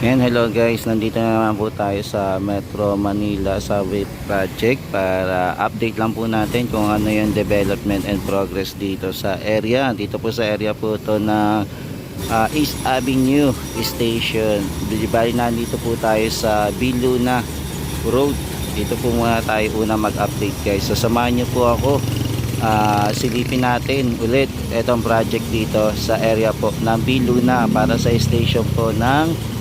Yan, hello guys, nandito na naman po tayo sa Metro Manila Subway Project para update lang po natin kung ano yung development and progress dito sa area. Dito po sa area po ito na East Avenue Station. Bali, nandito po tayo sa Biluna Road. Dito po muna tayo una mag-update guys. So samahan nyo po ako, silipin natin ulit itong project dito sa area po ng Biluna para sa station po ng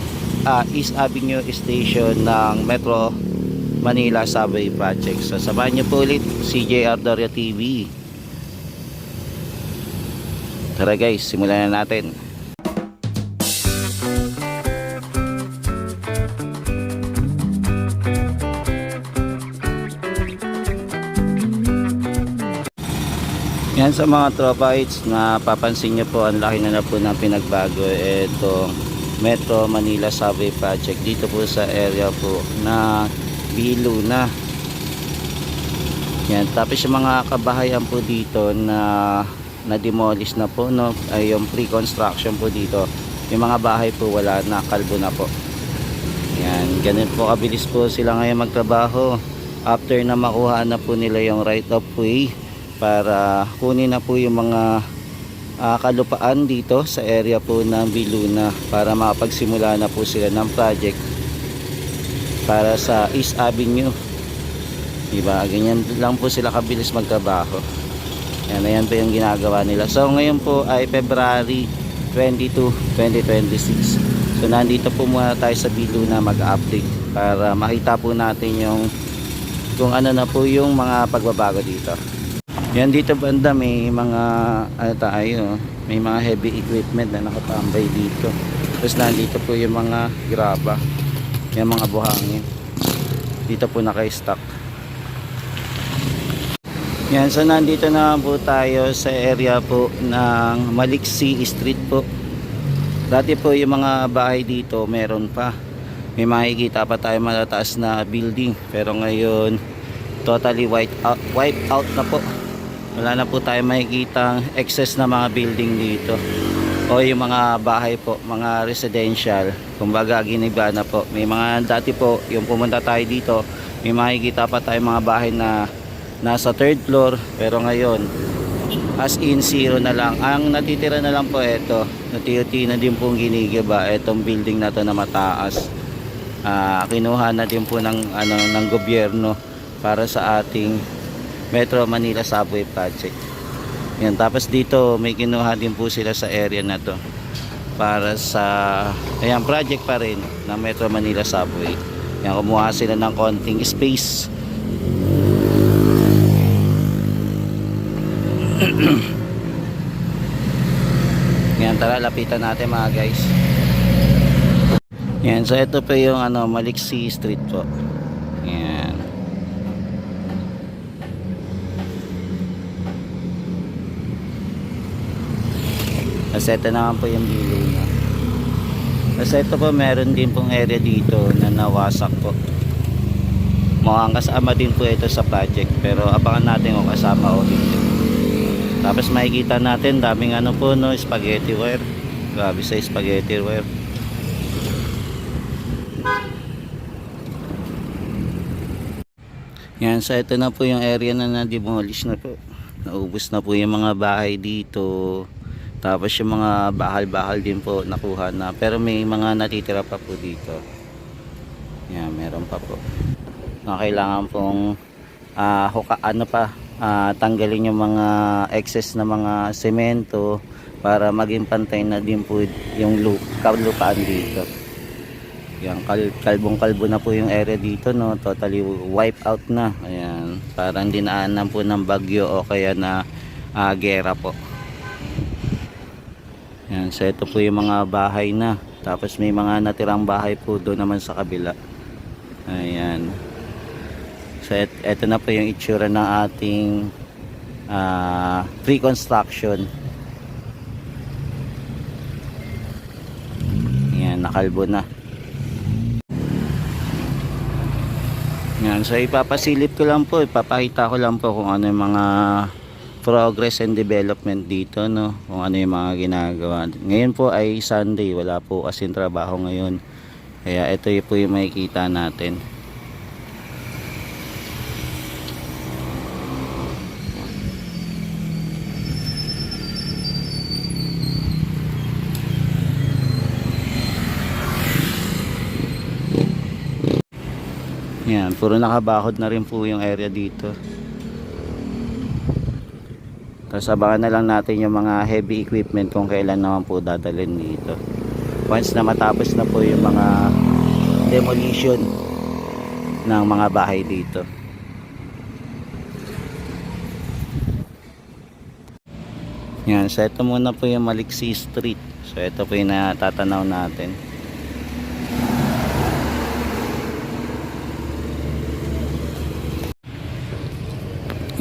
East Avenue Station ng Metro Manila Subway Project. So sabahan niyo po ulit CJ Ardoria TV. Tara guys, simulan na natin. Yan sa mga tropa hits, na papansin nyo po ang laki na po ng pinagbago itong Metro Manila Subway Project dito po sa area po na Biluna. Yan, tapos yung mga kabahayan po dito na demolish na po, no, ay yung pre-construction po dito, yung mga bahay po wala na, kalbo na po. Yan, ganun po kabilis po sila ngayon magtrabaho after na makuha na po nila yung right of way para kunin na po yung mga kalupaan dito sa area po ng Biluna para makapagsimula na po sila ng project para sa East Avenue. Diba? Ganyan lang po sila kabilis magtrabaho. Ayan po yung ginagawa nila. So ngayon po ay February 22, 2026. So nandito po muna tayo sa Biluna mag-update para makita po natin yung kung ano na po yung mga pagbabago dito. Yan, dito banda may mga may mga heavy equipment na nakatambay dito. Tapos nandito po yung mga graba, yung mga buhangin dito po naka-stock. Yan, so nandito na po tayo sa area po ng Maliksi Street po. Dati po yung mga bahay dito meron pa, may makikita pa tayo matataas na building, pero ngayon totally wiped out na po. Wala na po tayo makikita excess na mga building dito o yung mga bahay po, mga residential, kumbaga giniba na po. May mga dati po yung pumunta tayo dito, may makikita pa tayo mga bahay na nasa third floor, pero ngayon as in zero na lang. Ang natitira na lang po ito, natiyuti na din pong ginigiba itong building na to na mataas. Kinuha na din po ng gobyerno para sa ating Metro Manila Subway Project. Yan, tapos dito may kinuha din po sila sa area na to para sa project pa rin ng Metro Manila Subway. Yan, kumuha sila ng konting space. Yan, tara lapitan natin mga guys. Yan, so ito po yung Maliksi Street po. Yan. Kasi ito naman po yung Biluna. Kasi ito po meron din pong area dito na nawasak po. Mukhang kasama din po ito sa project, pero abangan natin kung kasama o hindi. Tapos makikita natin daming po, no, spaghetti wire. Grabe sa spaghetti wire. Yan, so ito na po yung area na na-demolish na po. Naubos na po yung mga bahay dito. Tapos yung mga bahal-bahal din po nakuha na, pero may mga natitira pa po dito. Yan, meron pa po. Kailangan pong tanggalin yung mga excess na mga semento para maging pantay na din po yung kalupaan dito. Yan, kalbong-kalbo na po yung area dito, no, totally wipe out na. Ayan, parang dinaanan po ng bagyo o kaya na gera po. Yan, so ito po yung mga bahay na. Tapos may mga natirang bahay po doon naman sa kabila. Ayan. So ito na po yung itsura ng ating pre-construction. Yan, nakalbo na. Yan, so ipapasilip ko lang po, ipapakita ko lang po kung ano yung mga progress and development dito, no, kung ano yung mga ginagawa. Ngayon po ay Sunday, wala po kasing trabaho ngayon. Kaya ito po yung makikita natin. Yan, puro nakabakod na rin po yung area dito. Tapos abangan na lang natin yung mga heavy equipment kung kailan naman po dadalhin dito. Once na matapos na po yung mga demolition ng mga bahay dito. Yan, so ito muna po yung Maliksi Street. So ito po yung natatanaw natin.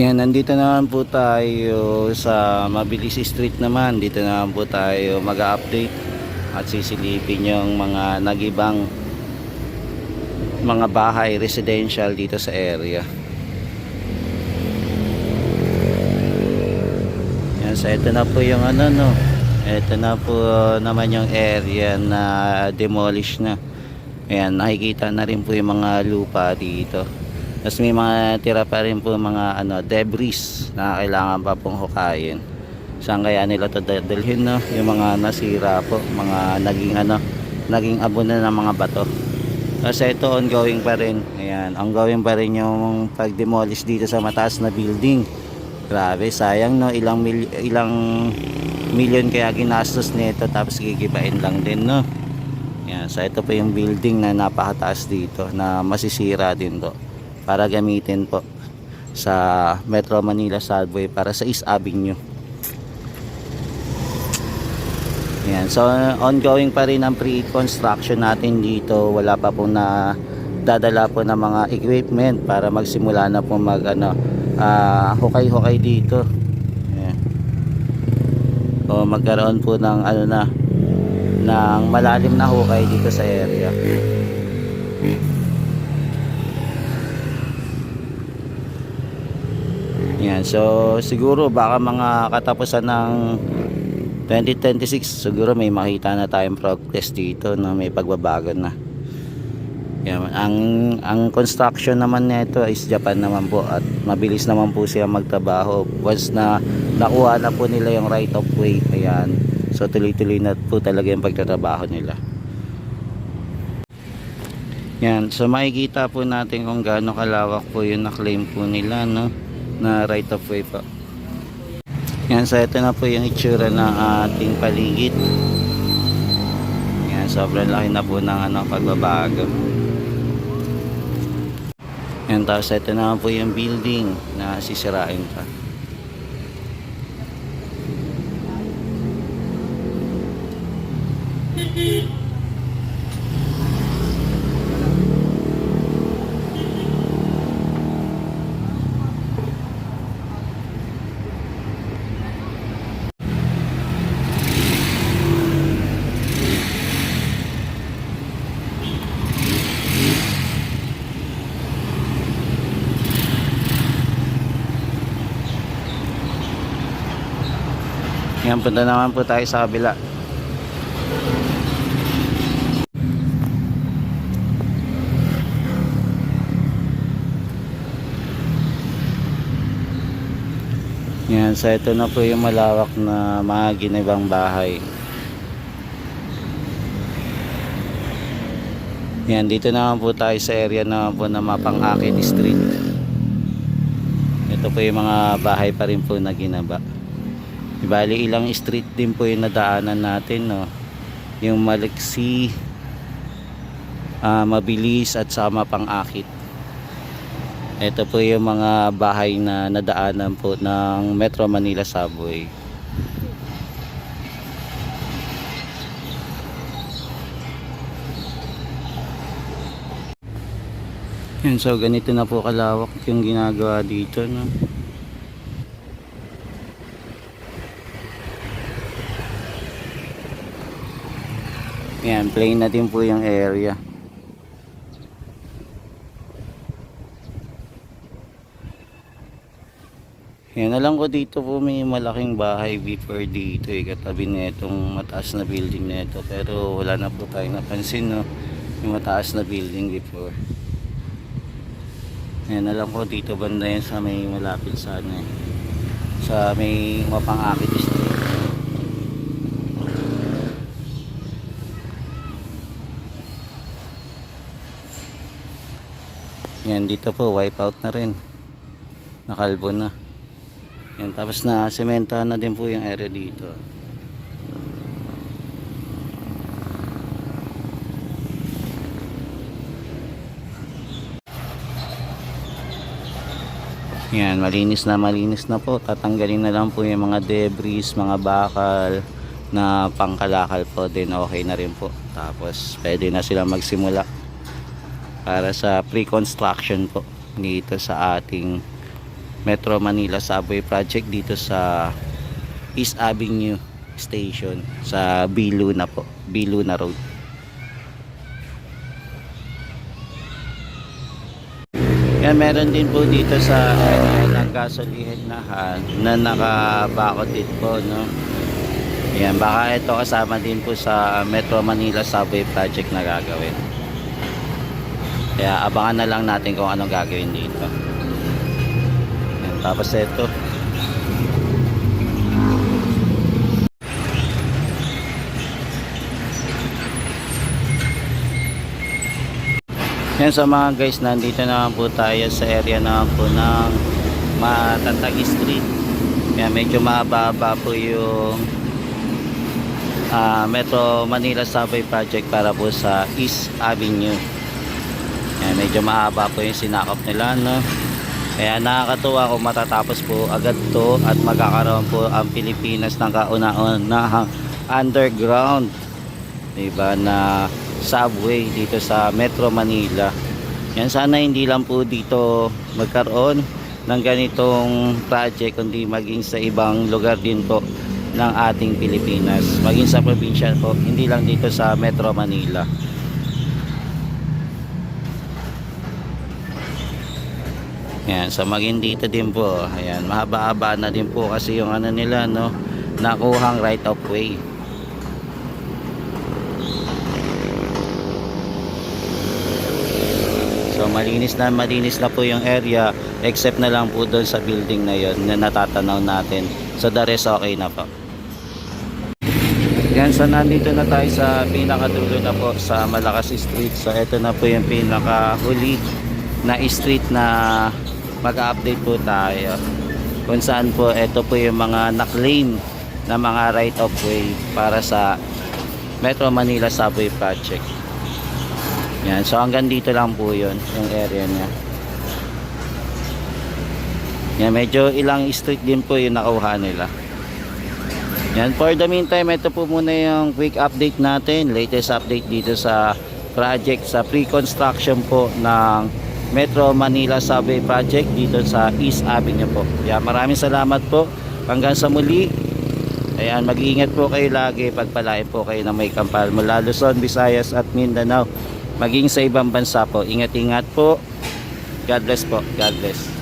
Yan, nandito naman po tayo sa Mabilis Street naman. Dito naman po tayo mag-update at sisilipin yung mga nagibang mga bahay residential dito sa area. Yan, so ito na po yung ano, no. Ito na po naman yung area na demolish na. Ayan, nakikita na rin po yung mga lupa dito. Tapos may mga tira pa rin po mga debris na kailangan pa pong hukayin. Saan kaya nila ito dadalhin, no? Yung mga nasira po, mga naging abunan ng mga bato. Kasi ito ongoing pa rin. Ayan, ongoing pa rin yung pag-demolish dito sa mataas na building. Grabe, sayang, no? Ilang milyon kaya ginastos nito, tapos gigibain lang din, no? Ayan, so ito po yung building na napakataas dito na masisira din to, para gamitin po sa Metro Manila Subway para sa East Avenue. Yan. So ongoing pa rin ang pre-construction natin dito. Wala pa po na dadala po ng mga equipment para magsimula na po hukay-hukay dito. Yan. O magkaroon po ng ng malalim na hukay dito sa area. Yan, so siguro baka mga katapusan ng 2026 siguro may makita na tayong progress dito, na may pagbabago na. Yan, ang construction naman nito is Japan naman po, at mabilis naman po siya magtrabaho once na nakuha na po nila yung right of way. Ayan, so tuloy-tuloy na po talaga yung pagtatrabaho nila. Yan, so makikita po natin kung gaano kalawak po yung na-claim po nila, no, na right of way po. Yan, so ito na po yung itsura ng ating paligid. Yan, sobrang laki na po ng pagbabago. Yan, tapos ito na po yung building na sisirain pa. Yan, punta naman po tayo sa kabila. Yan, so ito na po yung malawak na mga ginibang bahay. Yan, dito naman po tayo sa area naman po na Mapangakit Street. Ito po yung mga bahay pa rin po na ginaba. Bali ilang street din po yung nadaanan natin, no? Yung Maliksi, Mabilis at sa Mapangakit. Ito po yung mga bahay na nadaanan po ng Metro Manila Subway. Yan, so ganito na po kalawak yung ginagawa dito, no? Yan, plain na din po yung area. Yan, alam ko dito po may malaking bahay before dito, katabi na itong mataas na building na ito, pero wala na po tayong napansin, no? Yung mataas na building before. Ayan, alam ko dito banda yan sa may malapit sa ano eh. Sa may Mapangakit Street. Yan, dito po wipe out na rin. Nakalbo na. Yan, tapos na sementahan na din po yung area dito. Yan, malinis na po. Tatanggalin na lang po yung mga debris, mga bakal na pangkalakal po din. Okay na rin po. Tapos pwede na sila magsimula para sa pre-construction po dito sa ating Metro Manila Subway Project dito sa East Avenue Station sa Biluna po, Biluna Road. Yan, meron din po dito sa ng gasolinahan na nakabakod din po, no? Yan, baka ito kasama din po sa Metro Manila Subway Project na gagawin. Kaya abangan na lang natin kung anong gagawin dito. Yan, tapos ito. Yan, sa mga guys, nandito naman po tayo sa area naman po ng Matatag Street. Yan, medyo mababa po yung Metro Manila Subway Project para po sa East Avenue. Yan, medyo mahaba po yung sinakop nila, no? Kaya nakakatuwa kung matatapos po agad to at magkakaroon po ang Pilipinas ng kauna-unahang underground, diba, na subway dito sa Metro Manila. Yan, sana hindi lang po dito magkaroon ng ganitong project kundi maging sa ibang lugar din po ng ating Pilipinas, maging sa probinsya po, hindi lang dito sa Metro Manila. Yan, so maging dito din po. Ayan, mahaba-haba na din po kasi yung ano nila, no, nakuhang right of way. So malinis na po yung area except na lang po doon sa building na yon na natatanaw natin. So the rest okay na po. Yan, so nandito na tayo sa pinakadulo na po sa Malakas Street. So ito na po yung pinakahuli na street na mag-update po tayo. Kung saan po ito po yung mga na-claim na mga right of way para sa Metro Manila Subway Project. Yan, so hanggang dito lang po yun, yung area niya. Yan, medyo ilang street din po yung nakuha nila. Yan, for the meantime, ito po muna yung quick update natin, latest update dito sa project, sa pre-construction po ng Metro Manila Subway Project dito sa East Avenue po. Yan, maraming salamat po. Hanggang sa muli. Ayan, mag-iingat po kayo lagi, pagpalain po kayo na may kapal mula Luzon, Visayas at Mindanao. Maging sa ibang bansa po. Ingat-ingat po. God bless po. God bless.